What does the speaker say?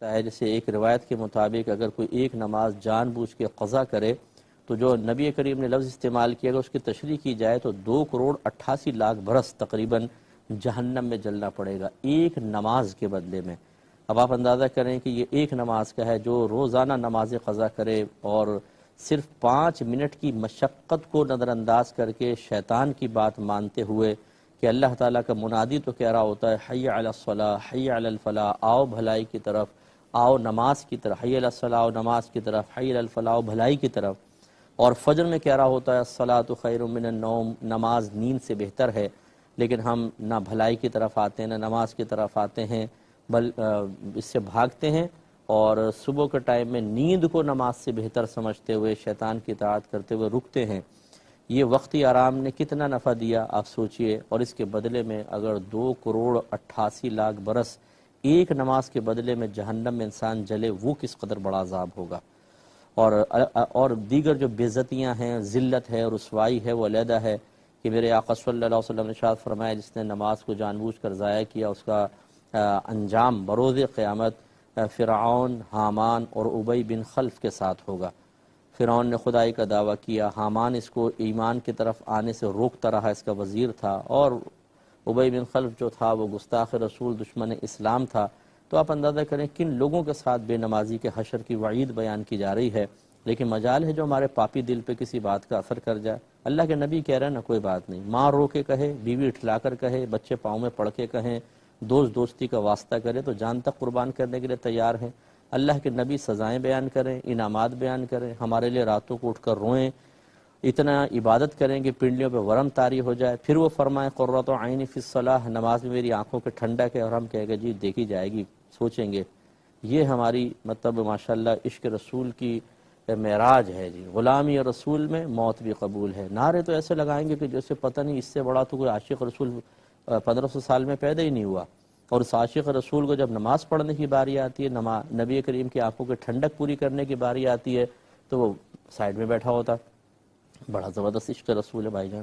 ہے جیسے ایک روایت کے مطابق اگر کوئی ایک نماز جان بوجھ کے قضا کرے تو جو نبی کریم نے لفظ استعمال کیا، اگر اس کی تشریح کی جائے تو 2,88,00,000 برس تقریباً جہنم میں جلنا پڑے گا ایک نماز کے بدلے میں۔ اب آپ اندازہ کریں کہ یہ ایک نماز کا ہے، جو روزانہ نماز قضا کرے اور صرف 5 منٹ کی مشقت کو نظر انداز کر کے شیطان کی بات مانتے ہوئے کہ اللہ تعالیٰ کا منادی تو کہہ رہا ہوتا ہے حی علی الصلاح حی علی الفلاح، آؤ بھلائی کی طرف، آؤ نماز کی طرف، حی علی الصلاح آؤ نماز کی طرف، حی علی الفلاح آؤ بھلائی کی طرف، اور فجر میں کہہ رہا ہوتا ہے الصلاۃ خیر من النوم، نماز نیند سے بہتر ہے، لیکن ہم نہ بھلائی کی طرف آتے ہیں نہ نماز کی طرف آتے ہیں، اس سے بھاگتے ہیں، اور صبح کے ٹائم میں نیند کو نماز سے بہتر سمجھتے ہوئے شیطان کی اطاعت کرتے ہوئے رکتے ہیں۔ یہ وقتی آرام نے کتنا نفع دیا آپ سوچئے، اور اس کے بدلے میں اگر 2,88,00,000 برس ایک نماز کے بدلے میں جہنم میں انسان جلے، وہ کس قدر بڑا عذاب ہوگا۔ اور دیگر جو بےعزتیاں ہیں، ذلت ہے، رسوائی ہے، وہ علیحدہ ہے کہ میرے آقا صلی اللہ علیہ وسلم نے ارشاد فرمایا جس نے نماز کو جان بوجھ کر ضائع کیا اس کا انجام بروز قیامت فرعون، حامان اور ابی بن خلف کے ساتھ ہوگا۔ فرعون نے خدائی کا دعویٰ کیا، حامان اس کو ایمان کی طرف آنے سے روکتا رہا، اس کا وزیر تھا، اور ابی بن خلف جو تھا وہ گستاخ رسول، دشمن اسلام تھا۔ تو آپ اندازہ کریں کن لوگوں کے ساتھ بے نمازی کے حشر کی وعید بیان کی جا رہی ہے، لیکن مجال ہے جو ہمارے پاپی دل پہ کسی بات کا اثر کر جائے۔ اللہ کے نبی کہہ رہے ہیں نا کوئی بات نہیں، ماں رو کے کہے، بیوی اٹھلا کر کہے، بچے پاؤں میں پڑھ کے کہیں، دوستی کا واسطہ کرے تو جان تک قربان کرنے کے لیے تیار ہیں۔ اللہ کے نبی سزائیں بیان کریں، انعامات بیان کریں، ہمارے لیے راتوں کو اٹھ کر روئیں، اتنا عبادت کریں کہ پنڈلیوں پہ ورم طاری ہو جائے، پھر وہ فرمائیں قرۃ عین فی الصلاح، نماز میں میری آنکھوں کے ٹھنڈک ہے، اور ہم کہے گا جی دیکھی جائے گی، سوچیں گے۔ یہ ہماری ماشاءاللہ عشق رسول کی معراج ہے جی، غلامی اور رسول میں موت بھی قبول ہے۔ نعرے تو ایسے لگائیں گے کہ جیسے پتہ نہیں اس سے بڑا تو کوئی عاشق رسول 1500 سال میں پیدا ہی نہیں ہوا، اور اس عاشق رسول کو جب نماز پڑھنے کی باری آتی ہے، نبی کریم کی آنکھوں کی ٹھنڈک پوری کرنے کی باری آتی ہے تو وہ سائیڈ میں بیٹھا ہوتا۔ بڑا زبردست عشق رسول ہے بھائی جان۔